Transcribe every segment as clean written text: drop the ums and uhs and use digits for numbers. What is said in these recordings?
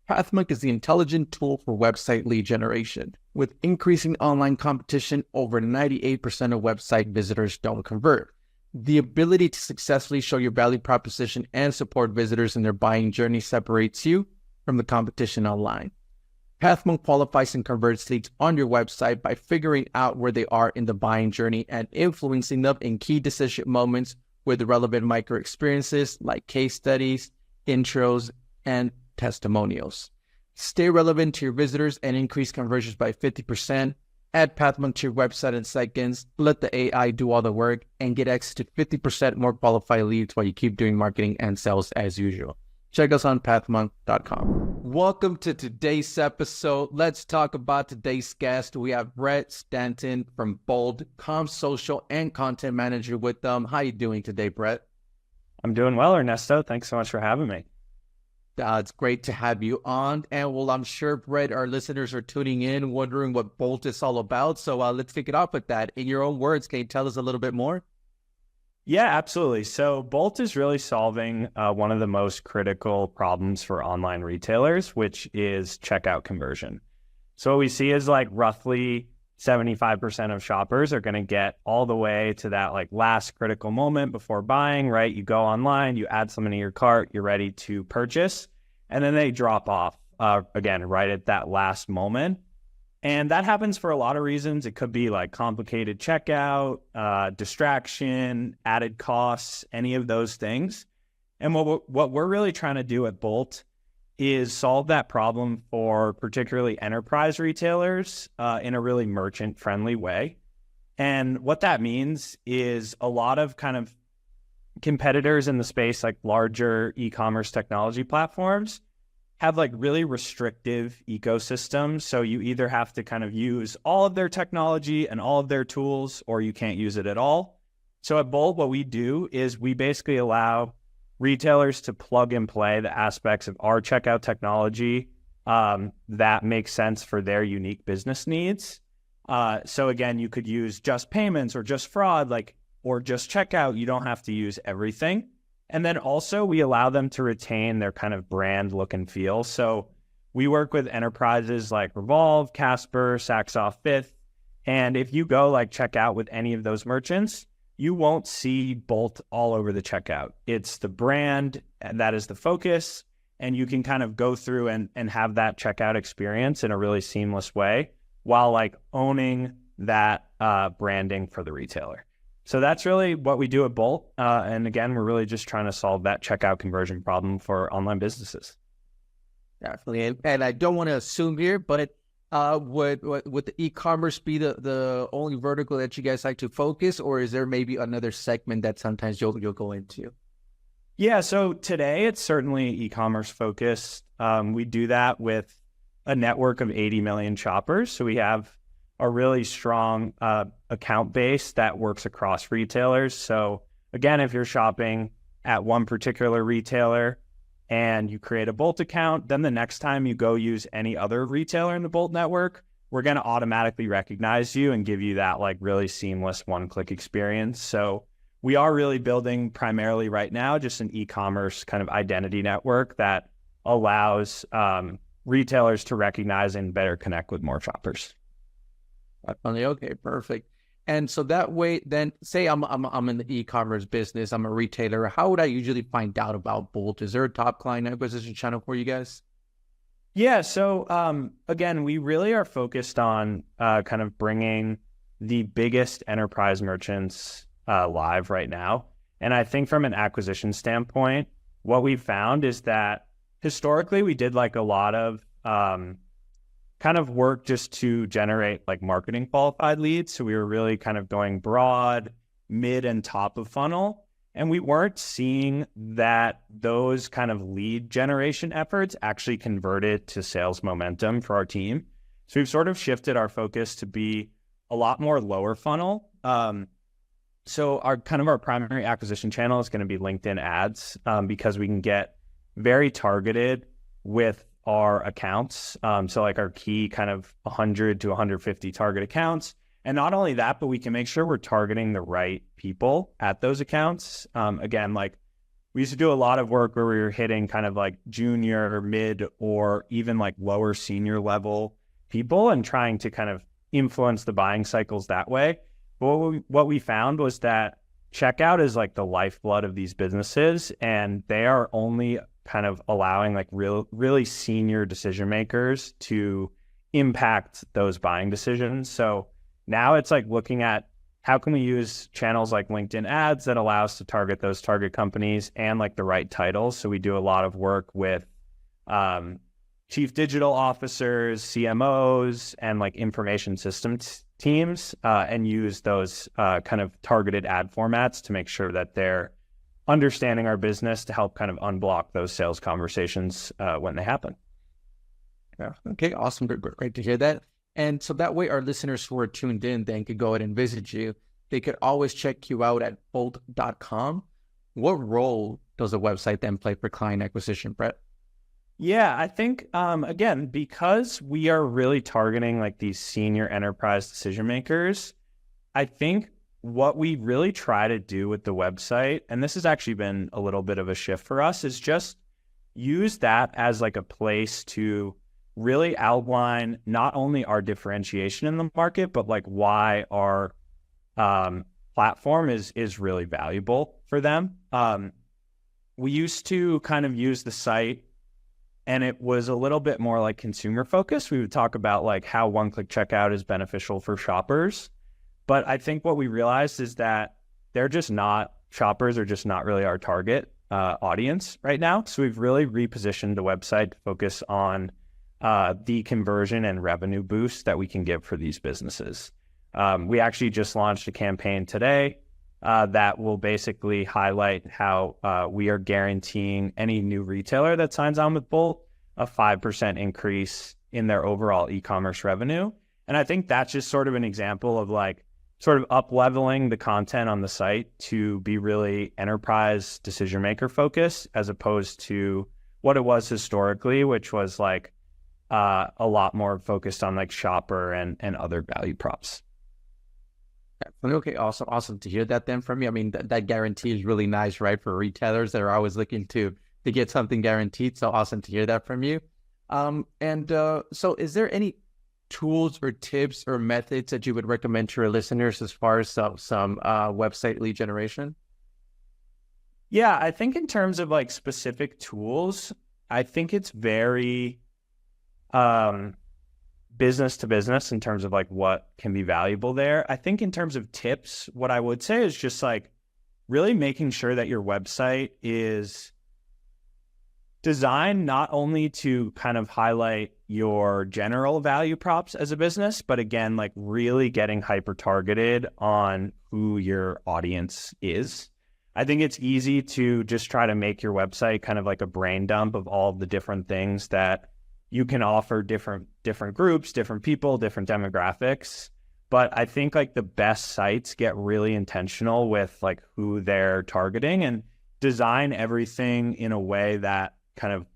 Pathmark is the intelligent tool for website lead generation. With increasing online competition, over 98% of website visitors don't convert. The ability to successfully show your value proposition and support visitors in their buying journey separates you from the competition online. Pathmark qualifies and converts leads on your website by figuring out where they are in the buying journey and influencing them in key decision moments with relevant micro experiences like case studies, intros, and testimonials. Stay relevant to your visitors and increase conversions by 50%. Add Pathmark to your website in seconds, let the AI do all the work, and get access to 50% more qualified leads while you keep doing marketing and sales as usual. Check us on pathmark.com. Welcome to today's episode. Let's talk about today's guest. We have Brett Stanton from Bold, Com Social and Content Manager with them. How are you doing today, Brett? I'm doing well, Ernesto. Thanks so much for having me. It's great to have you on. And well, I'm sure, Brett, our listeners are tuning in, wondering what Bolt is all about. So let's kick it off with that. In your own words, can you tell us a little bit more? Yeah, absolutely. So Bolt is really solving one of the most critical problems for online retailers, which is checkout conversion. So what we see is like roughly 75% of shoppers are going to get all the way to that like last critical moment before buying, right? You go online, you add something to your cart, you're ready to purchase, and then they drop off again, right at that last moment. And that happens for a lot of reasons. It could be like complicated checkout, distraction, added costs, any of those things. And what we're really trying to do at Bolt is solve that problem for particularly enterprise retailers in a really merchant-friendly way. And what that means is a lot of kind of competitors in the space, like larger e-commerce technology platforms, have like really restrictive ecosystems. So you either have to kind of use all of their technology and all of their tools, or you can't use it at all. So at Bolt, what we do is we basically allow retailers to plug and play the aspects of our checkout technology that make sense for their unique business needs. So again, you could use just payments or just fraud, or just checkout. You don't have to use everything. And then also we allow them to retain their kind of brand look and feel. So we work with enterprises like Revolve, Casper, Saks Off Fifth. And if you go like check out with any of those merchants, you won't see Bolt all over the checkout. It's the brand, and that is the focus. And you can kind of go through and have that checkout experience in a really seamless way while like owning that branding for the retailer. So that's really what we do at Bolt. And again, we're really just trying to solve that checkout conversion problem for online businesses. Definitely. And I don't want to assume here, but would the e-commerce be the only vertical that you guys like to focus, or is there maybe another segment that sometimes you'll go into? Yeah, so today it's certainly e-commerce focused. We do that with a network of 80 million shoppers. So we have a really strong account base that works across retailers. So again, if you're shopping at one particular retailer and you create a Bolt account, then the next time you go use any other retailer in the Bolt network, we're going to automatically recognize you and give you that like really seamless one-click experience. So we are really building primarily right now just an e-commerce kind of identity network that allows retailers to recognize and better connect with more shoppers. Okay, perfect. And so that way, then say I'm in the e-commerce business, I'm a retailer. How would I usually find out about Bolt? Is there a top client acquisition channel for you guys? Yeah. So again, we really are focused on kind of bringing the biggest enterprise merchants live right now. And I think from an acquisition standpoint, what we found is that historically we did like a lot of kind of work just to generate like marketing qualified leads. So we were really kind of going broad, mid and top of funnel. And we weren't seeing that those kind of lead generation efforts actually converted to sales momentum for our team. So we've sort of shifted our focus to be a lot more lower funnel. So our primary acquisition channel is going to be LinkedIn ads because we can get very targeted with our accounts. So like our key kind of 100 to 150 target accounts. And not only that, but we can make sure we're targeting the right people at those accounts. Again, like we used to do a lot of work where we were hitting kind of like junior, mid, or even like lower senior level people and trying to kind of influence the buying cycles that way. But what we found was that checkout is like the lifeblood of these businesses, and they are only kind of allowing like really senior decision makers to impact those buying decisions. So now it's like looking at how can we use channels like LinkedIn ads that allow us to target those target companies and like the right titles. So we do a lot of work with chief digital officers, CMOs, and like information systems teams, and use those kind of targeted ad formats to make sure that they're understanding our business to help kind of unblock those sales conversations when they happen. Yeah. Okay, awesome. Great to hear that. And so that way our listeners who are tuned in then could go ahead and visit you. They could always check you out at bolt.com. What role does a website then play for client acquisition, Brett? Yeah, I think, again, because we are really targeting like these senior enterprise decision makers, I think what we really try to do with the website, and this has actually been a little bit of a shift for us, is just use that as like a place to really outline not only our differentiation in the market, but like why our platform is really valuable for them. We used to kind of use the site and it was a little bit more like consumer focused. We would talk about like how one-click checkout is beneficial for shoppers. But I think what we realized is that shoppers are just not really our target audience right now. So we've really repositioned the website to focus on the conversion and revenue boost that we can give for these businesses. We actually just launched a campaign today that will basically highlight how we are guaranteeing any new retailer that signs on with Bolt a 5% increase in their overall e-commerce revenue. And I think that's just sort of an example of like sort of up-leveling the content on the site to be really enterprise decision maker focused, as opposed to what it was historically, which was like a lot more focused on like shopper and other value props. Okay, awesome to hear that then from you. I mean, that guarantee is really nice, right? For retailers that are always looking to get something guaranteed. So awesome to hear that from you. So is there any tools or tips or methods that you would recommend to your listeners as far as some website lead generation? Yeah, I think in terms of like specific tools, I think it's very business to business in terms of like what can be valuable there. I think in terms of tips, what I would say is just like really making sure that your website is designed not only to kind of highlight your general value props as a business, but again, like really getting hyper targeted on who your audience is. I think it's easy to just try to make your website kind of like a brain dump of all the different things that you can offer different groups, different people, different demographics. But I think like the best sites get really intentional with like who they're targeting and design everything in a way that kind of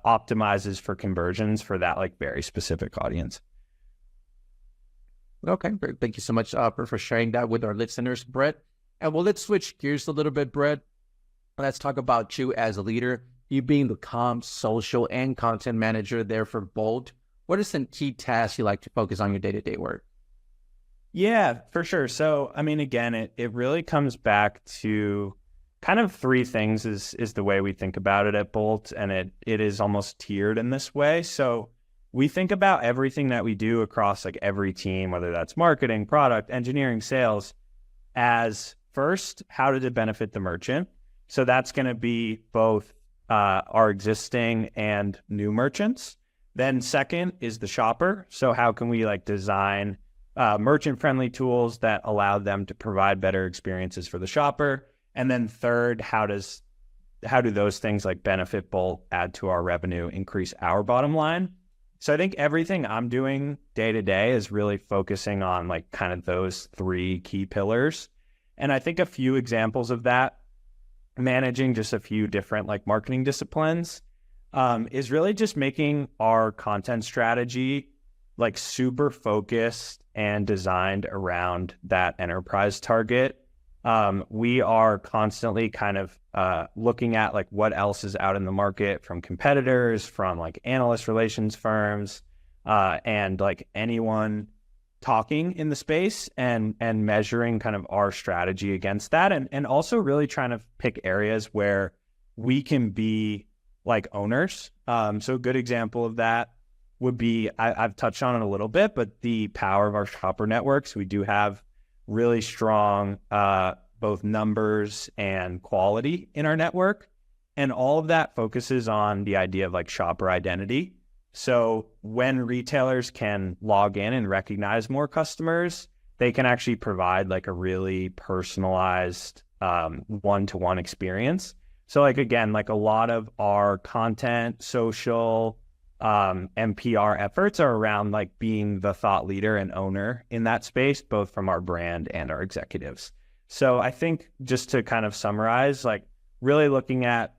optimizes for conversions for that like very specific audience. Okay, great. Thank you so much for sharing that with our listeners, Brett. And well, let's switch gears a little bit, Brett. Let's talk about you as a leader. You being the comms, social, and content manager there for Bolt. What are some key tasks you like to focus on your day-to-day work? Yeah, for sure. So, I mean, again, it really comes back to kind of three things is the way we think about it at Bolt, and it is almost tiered in this way. So we think about everything that we do across like every team, whether that's marketing, product, engineering, sales, as first, how did it benefit the merchant? So that's going to be both our existing and new merchants. Then second is the shopper. So how can we like design merchant-friendly tools that allow them to provide better experiences for the shopper? And then third, how do those things like benefit Bolt, add to our revenue, increase our bottom line? So I think everything I'm doing day to day is really focusing on like kind of those three key pillars. And I think a few examples of that, managing just a few different like marketing disciplines, is really just making our content strategy like super focused and designed around that enterprise target We are constantly kind of looking at like what else is out in the market from competitors, from like analyst relations firms, and like anyone talking in the space, and measuring kind of our strategy against that, and also really trying to pick areas where we can be like owners. So a good example of that would be, I've touched on it a little bit, but the power of our shopper networks. We do have really strong both numbers and quality in our network. And all of that focuses on the idea of like shopper identity. So when retailers can log in and recognize more customers, they can actually provide like a really personalized one-to-one experience. So like, again, like a lot of our content, social, NPR efforts are around like being the thought leader and owner in that space, both from our brand and our executives. So I think, just to kind of summarize, like really looking at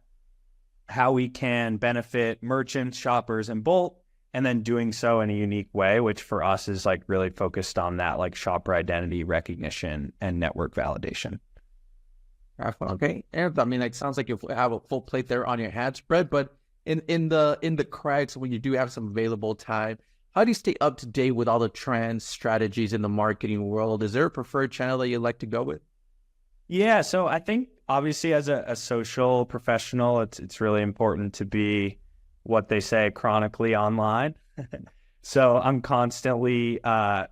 how we can benefit merchants, shoppers, and Bolt, and then doing so in a unique way, which for us is like really focused on that like shopper identity recognition and network validation. Okay. And I mean, it sounds like you have a full plate there on your hands, Brett, but in the cracks, when you do have some available time, how do you stay up to date with all the trends, strategies in the marketing world? Is there a preferred channel that you like to go with? Yeah, so I think obviously as a social professional, it's really important to be, what they say, chronically online. So I'm constantly on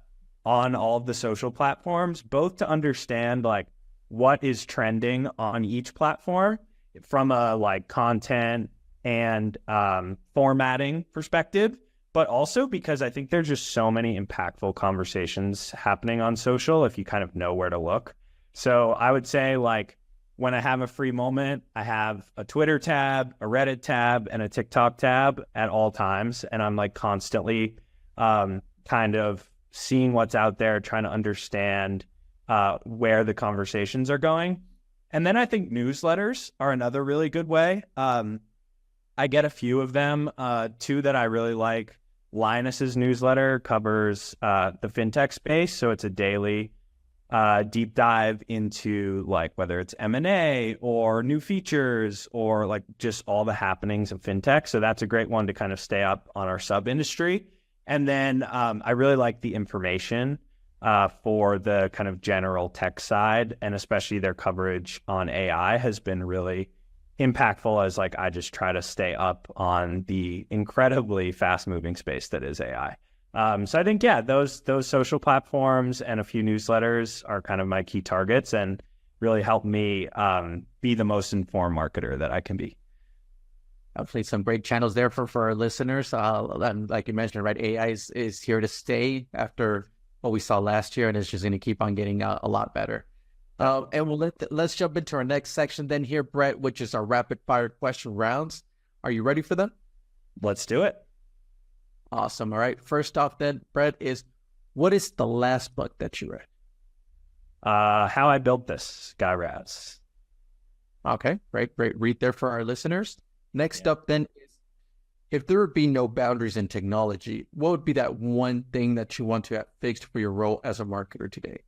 all of the social platforms, both to understand like what is trending on each platform from a like content and formatting perspective, but also because I think there's just so many impactful conversations happening on social if you kind of know where to look. So I would say, like, when I have a free moment, I have a Twitter tab, a Reddit tab, and a TikTok tab at all times. And I'm like constantly kind of seeing what's out there, trying to understand where the conversations are going. And then I think newsletters are another really good way. I get a few of them. Two that I really like. Linus's newsletter covers the fintech space. So it's a daily deep dive into like whether it's M&A or new features or like just all the happenings of fintech. So that's a great one to kind of stay up on our sub industry. And then I really like the information for the kind of general tech side, and especially their coverage on AI has been really impactful, as like I just try to stay up on the incredibly fast moving space that is AI. So I think, yeah, those social platforms and a few newsletters are kind of my key targets and really help me be the most informed marketer that I can be. Definitely some great channels there for our listeners. And like you mentioned, right, AI is here to stay after what we saw last year, and it's just going to keep on getting a lot better. And let's jump into our next section then here, Brett, which is our rapid fire question rounds. Are you ready for them? Let's do it. Awesome. All right. First off then, Brett, what is the last book that you read? How I Built This, Guy Raz. Okay. Great read there for our listeners. Next up then is, if there would be no boundaries in technology, what would be that one thing that you want to have fixed for your role as a marketer today?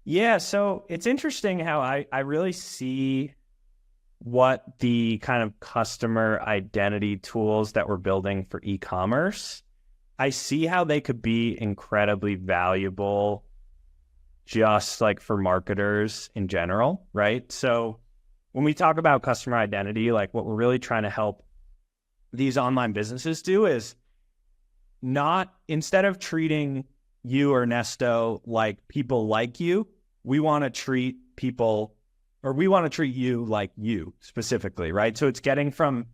Yeah, so it's interesting how I really see what the kind of customer identity tools that we're building for e-commerce, I see how they could be incredibly valuable just like for marketers in general, right? So when we talk about customer identity, like what we're really trying to help these online businesses do is not, instead of treating you or Nesto like people like you, we want to treat people, or we want to treat you like you specifically, right? So it's getting from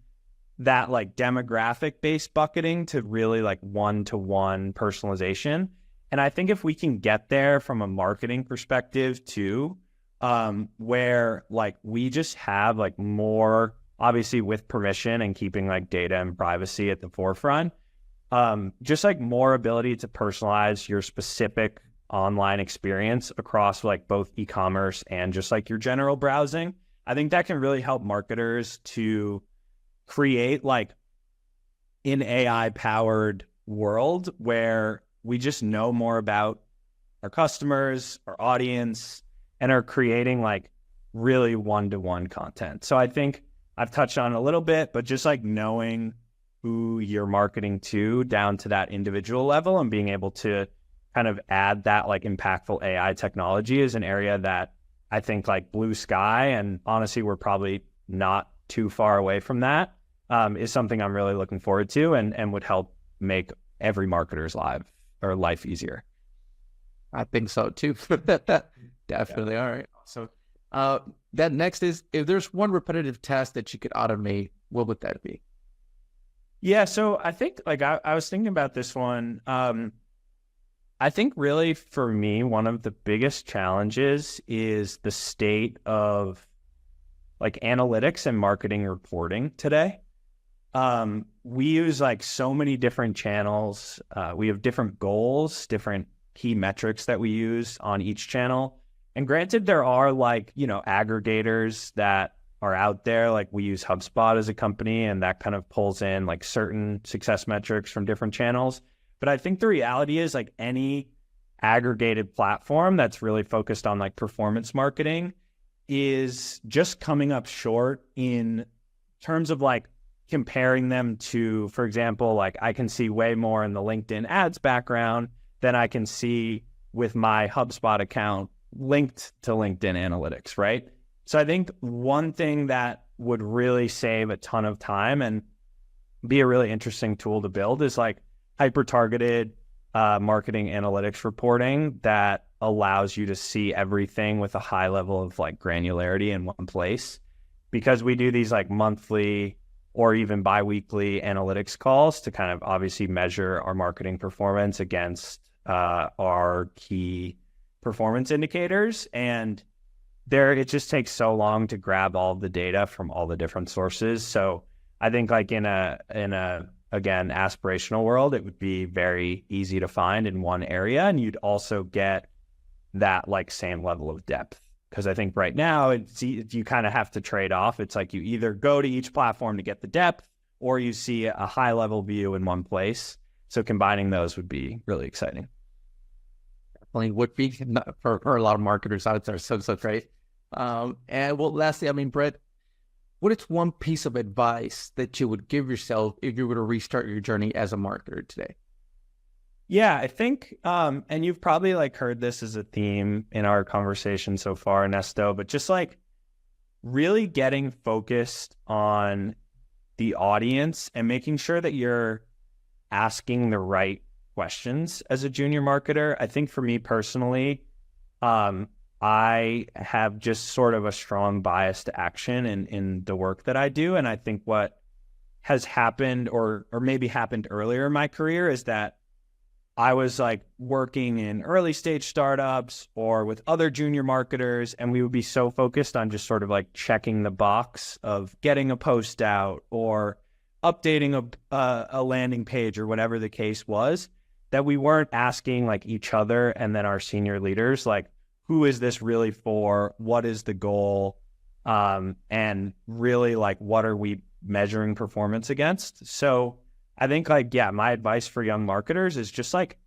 that like demographic based bucketing to really like one-to-one personalization. And I think if we can get there from a marketing perspective too, where like we just have like more, obviously with permission and keeping like data and privacy at the forefront, just like more ability to personalize your specific online experience across like both e-commerce and just like your general browsing. I think that can really help marketers to create like an AI powered world where we just know more about our customers, our audience, and are creating like really one-to-one content. So I think I've touched on it a little bit, but just like knowing who you're marketing to down to that individual level and being able to kind of add that like impactful AI technology is an area that I think like blue sky, and honestly, we're probably not too far away from that, is something I'm really looking forward to and would help make every marketer's life easier. I think so too. Definitely. Yeah. All right. So that next is, if there's one repetitive task that you could automate, what would that be? Yeah. So I think like I was thinking about this one. I think really for me, one of the biggest challenges is the state of like analytics and marketing reporting today. We use like so many different channels. We have different goals, different key metrics that we use on each channel. And granted, there are like, aggregators that are out there. Like we use HubSpot as a company, and that kind of pulls in like certain success metrics from different channels. But I think the reality is like any aggregated platform that's really focused on like performance marketing is just coming up short in terms of like comparing them to, for example, like I can see way more in the LinkedIn ads background than I can see with my HubSpot account linked to LinkedIn analytics, right? So I think one thing that would really save a ton of time and be a really interesting tool to build is like hyper-targeted marketing analytics reporting that allows you to see everything with a high level of like granularity in one place. Because we do these like monthly or even bi-weekly analytics calls to kind of obviously measure our marketing performance against our key performance indicators. And it just takes so long to grab all the data from all the different sources. So I think like in a again, aspirational world, it would be very easy to find in one area, and you'd also get that like same level of depth. Because I think right now you kind of have to trade off. It's like you either go to each platform to get the depth, or you see a high level view in one place. So combining those would be really exciting. Definitely would be for a lot of marketers out there. So great. And well, lastly, I mean, Brett, what is one piece of advice that you would give yourself if you were to restart your journey as a marketer today? Yeah, I think, and you've probably like heard this as a theme in our conversation so far, Nesto, but just like really getting focused on the audience and making sure that you're asking the right questions as a junior marketer. I think for me personally, I have just sort of a strong bias to action in the work that I do. And I think what has happened or maybe happened earlier in my career is that I was like working in early stage startups or with other junior marketers, and we would be so focused on just sort of like checking the box of getting a post out or updating a landing page or whatever the case was, that we weren't asking like each other and then our senior leaders, like, who is this really for? What is the goal? And really like, what are we measuring performance against? So I think like, yeah, my advice for young marketers is just like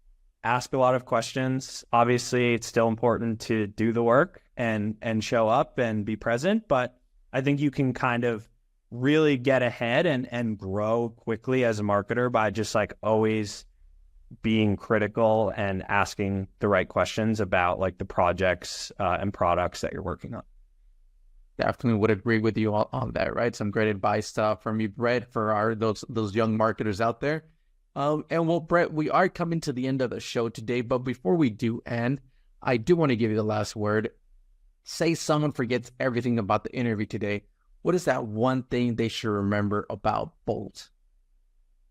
ask a lot of questions. Obviously, it's still important to do the work and show up and be present, but I think you can kind of really get ahead and grow quickly as a marketer by just like always being critical and asking the right questions about like the projects and products that you're working on. Definitely would agree with you on that, right? Some great advice from you, Brett, for those young marketers out there. And well, Brett, we are coming to the end of the show today, but before we do end, I do want to give you the last word. Say someone forgets everything about the interview today. What is that one thing they should remember about Bolt?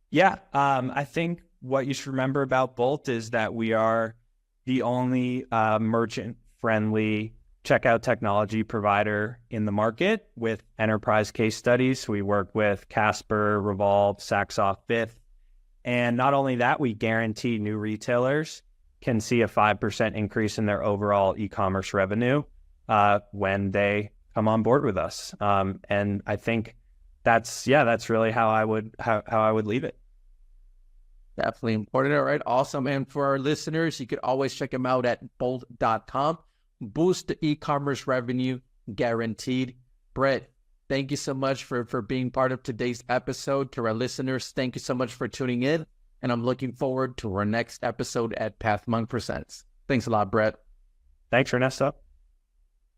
Yeah, I think what you should remember about Bolt is that we are the only merchant-friendly checkout technology provider in the market with enterprise case studies. We work with Casper, Revolve, Saxoff, Fifth. And not only that, we guarantee new retailers can see a 5% increase in their overall e-commerce revenue when they come on board with us. And I think that's really how I would leave it. Definitely important. All right. Awesome. And for our listeners, you could always check them out at bolt.com. boost the e-commerce revenue guaranteed. Brett, thank you so much for being part of today's episode. To our listeners, thank you so much for tuning in. And I'm looking forward to our next episode at Path Monk Presents. Thanks a lot, Brett. Thanks, Ernesto.